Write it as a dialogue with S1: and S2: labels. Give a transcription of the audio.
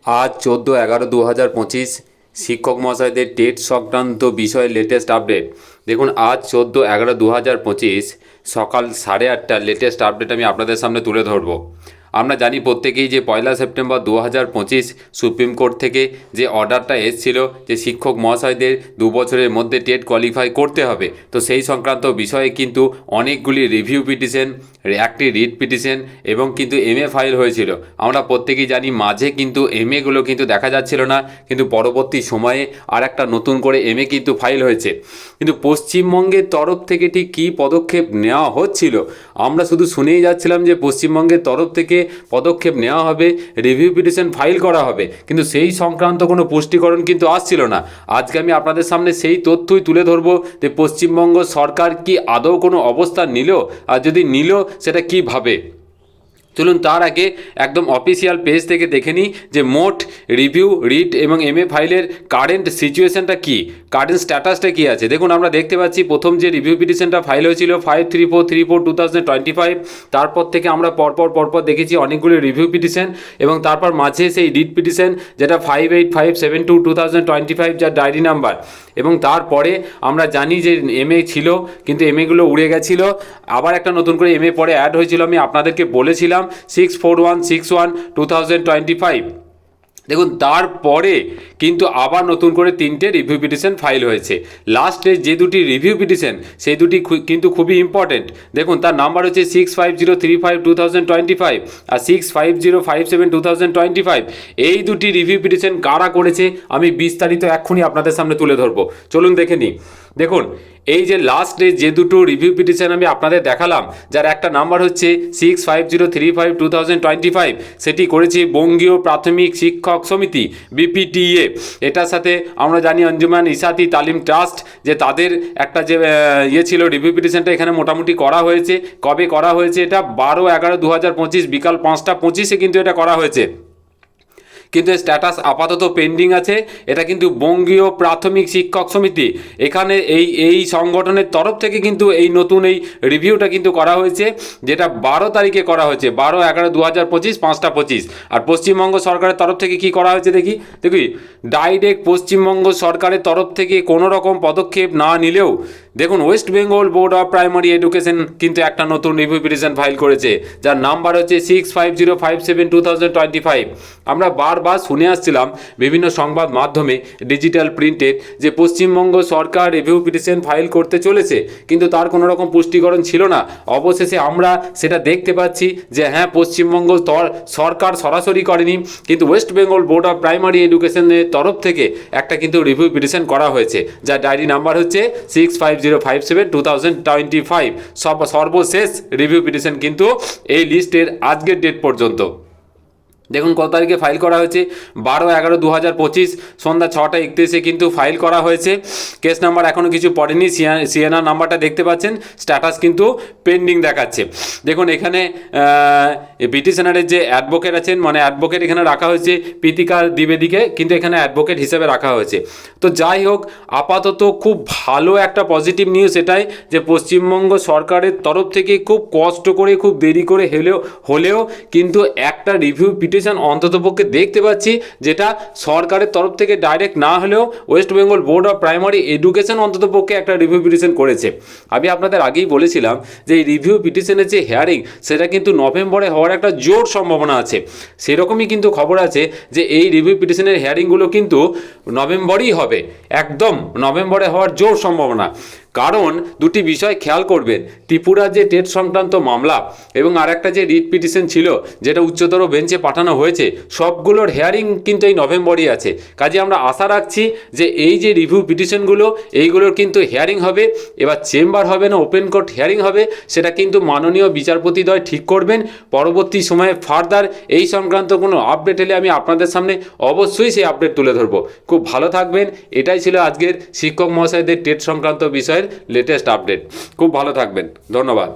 S1: আজ 14/11/2025 শিক্ষক মহাশয়দের টেট সংক্রান্ত বিষয়ে লেটেস্ট আপডেট। দেখুন, আজ 14/11/2025 সকাল 8:30টার লেটেস্ট আপডেট আমি আপনাদের সামনে তুলে ধরবো। আমরা জানি প্রত্যেকেই যে 1 সেপ্টেম্বর 2025 সুপ্রিম কোর্ট থেকে যে অর্ডারটা এসেছিল যে শিক্ষক মহাশয়দের 2 বছরের মধ্যে টেট কোয়ালিফাই করতে হবে, তো সেই সংক্রান্ত বিষয়ে কিন্তু অনেকগুলি রিভিউ পিটিশন, একটি রিট পিটিশন এবং কিন্তু এমএ ফাইল হয়েছিল। আমরা প্রত্যেকেই জানি মাঝে কিন্তু এমএগুলো কিন্তু দেখা যাচ্ছিল না, কিন্তু পরবর্তী সময়ে আর একটা নতুন করে এমএ কিন্তু ফাইল হয়েছে। কিন্তু পশ্চিমবঙ্গের তরফ থেকে ঠিক কী পদক্ষেপ নেওয়া হচ্ছিল আমরা শুধু শুনেই যাচ্ছিলাম যে পশ্চিমবঙ্গের তরফ থেকে পদক্ষেপ নেওয়া হবে, রিভিউ পিটিশন ফাইল করা হবে, কিন্তু সেই সংক্রান্ত কোনো পুষ্টিকরণ কিন্তু আসছিল না। আজকে আমি আপনাদের সামনে সেই তথ্যই তুলে ধরবো যে পশ্চিমবঙ্গ সরকার কি আদৌ কোনো অবস্থান নিল, আর যদি নিল সেটা কীভাবে। চলুন তার আগে একদম অফিসিয়াল পেজ থেকে দেখে নিই যে মোট রিভিউ, রিট এবং এমএ ফাইলের কারেন্ট সিচুয়েশনটা কী, কারেন্ট স্ট্যাটাসটা কী আছে। দেখুন, আমরা দেখতে পাচ্ছি প্রথম যে রিভিউ পিটিশনটা ফাইল হয়েছিল 53434/2025, তারপর থেকে আমরা পরপর দেখেছি অনেকগুলো রিভিউ পিটিশন, এবং তারপর মাঝে সেই রিট পিটিশন যেটা 58572/2025 যার ডায়েরি নাম্বার, এবং তারপরে আমরা জানি যে এমএ ছিল কিন্তু এমএগুলো উড়ে গেছিলো। আবার একটা নতুন করে এমএ পরে অ্যাড হয়েছিল, আমি আপনাদেরকে বলেছিলাম 64161/2025। দেখুন, তারপরে কিন্তু আবার নতুন করে 3টে রিভিউ পিটিশন ফাইল হয়েছে। লাস্টে যে দুটি রিভিউ পিটিশন সেই দুটি কিন্তু খুবই ইম্পর্টেন্ট। দেখুন, তার নাম্বার হচ্ছে 65035/2025 আর 65057/2025। এই দুটি রিভিউ পিটিশন কারা করেছে আমি বিস্তারিত এক্ষুনি আপনাদের সামনে তুলে ধরবো। চলুন দেখে নিই। দেখুন, এই যে লাস্টে যে দুটো রিভিউ পিটিশন আমি আপনাদের দেখালাম, যার একটা নাম্বার হচ্ছে 65035/2025, সেটি করেছে বঙ্গীয় প্রাথমিক শিক্ষক সমিতি বিপিটিএ। এটার সাথে আমরা জানি অঞ্জুমান ইসাতি তালিম ট্রাস্ট, যে তাদের একটা যে ছিল রিভিউ পিটিশনটা এখানে মোটামুটি করা হয়েছে। কবে করা হয়েছে? এটা 12/11/2025 বিকাল 5:25 কিন্তু এটা করা হয়েছে, কিন্তু স্ট্যাটাস আপাতত পেন্ডিং আছে। এটা কিন্তু বঙ্গীয় প্রাথমিক শিক্ষক সমিতি, এখানে এই সংগঠনের তরফ থেকে কিন্তু এই নতুন এই রিভিউটা কিন্তু করা হয়েছে, যেটা 12 তারিখে করা হয়েছে, 12/11/2025 5:25। আর পশ্চিমবঙ্গ সরকারের তরফ থেকে কি করা হয়েছে দেখি ডাইরেক্ট পশ্চিমবঙ্গ সরকারের তরফ থেকে কোনো রকম পদক্ষেপ না নিলেও দেখুন West Bengal board of primary education কিন্তু একটা নতুন রিভিউ পিটিশন ফাইল করেছে, যার নাম্বার হচ্ছে 65057/2025। আমরা বারবার শুনে আসছিলাম বিভিন্ন সংবাদ মাধ্যমে, ডিজিটাল প্রিন্টেড, যে পশ্চিমবঙ্গ সরকার রিভিউ পিটিশন ফাইল করতে চলেছে, কিন্তু তার কোনো রকম পুষ্টিকরণ ছিল না। অবশেষে আমরা সেটা দেখতে পাচ্ছি যে হ্যাঁ, পশ্চিমবঙ্গ সরকার সরাসরি করেনি, কিন্তু West Bengal board of primary এডুকেশনের তরফ থেকে একটা কিন্তু রিভিউ পিটিশন করা হয়েছে, যার ডায়েরি নাম্বার হচ্ছে 65057/2025। সর্বশেষ রিভিউ পিটিশন কিন্তু এই লিস্টের আজকের ডেট পর্যন্ত। দেখুন কত তারিখে ফাইল করা হয়েছে, 12/11/2025 সন্ধ্যা 6:31 কিন্তু ফাইল করা হয়েছে। কেস নাম্বার এখনও কিছু পড়েনি, সিএনআর নাম্বারটা দেখতে পাচ্ছেন, স্ট্যাটাস কিন্তু পেন্ডিং দেখাচ্ছে। দেখুন এখানে পিটিশনারের যে অ্যাডভোকেট আছেন, মানে অ্যাডভোকেট এখানে রাখা হয়েছে প্রীতিকা দ্বিবেদীকে, কিন্তু এখানে অ্যাডভোকেট হিসেবে রাখা হয়েছে। তো যাই হোক, আপাতত খুব ভালো একটা পজিটিভ নিউজ এটাই যে পশ্চিমবঙ্গ সরকারের তরফ থেকে খুব কষ্ট করে, খুব দেরি করে হলেও কিন্তু একটা রিভিউ পিটিশন অন্ততপক্ষে দেখতে পাচ্ছি, যেটা সরকারের তরফ থেকে ডাইরেক্ট না হলেও West Bengal board of primary education অন্ততপক্ষে একটা রিভিউ পিটিশন করেছে। আমি আপনাদের আগেই বলেছিলাম যে এই রিভিউ পিটিশনের যে হেয়ারিং, সেটা কিন্তু নভেম্বরে হওয়ার একটা জোর সম্ভাবনা আছে। সেরকমই কিন্তু খবর আছে যে এই রিভিউ পিটিশনের হেয়ারিংগুলো কিন্তু নভেম্বরেই হবে, একদম নভেম্বরে হওয়ার জোর সম্ভাবনা। কারণ দুটি বিষয় খেয়াল করবেন, ত্রিপুরার যে টেট সংক্রান্ত মামলা এবং আর একটা যে রিট পিটিশন ছিল যেটা উচ্চতর বেঞ্চে পাঠানো হয়েছে, সবগুলোর হেয়ারিং কিন্তু এই নভেম্বরই আছে। কাজে আমরা আশা রাখছি যে এই যে রিভিউ পিটিশনগুলো, এইগুলোর কিন্তু হেয়ারিং হবে। এবার চেম্বার হবে না ওপেন কোর্ট হিয়ারিং হবে, সেটা কিন্তু মাননীয় বিচারপতিদ্বয় ঠিক করবেন। পরবর্তী সময়ে ফার্দার এই সংক্রান্ত কোনো আপডেট এলে আমি আপনাদের সামনে অবশ্যই সেই আপডেট তুলে ধরবো। খুব ভালো থাকবেন। এটাই ছিল আজকের শিক্ষক মহাশয়দের টেট সংক্রান্ত বিষয়ের লেটেস্ট আপডেট। খুব ভালো থাকবেন, ধন্যবাদ।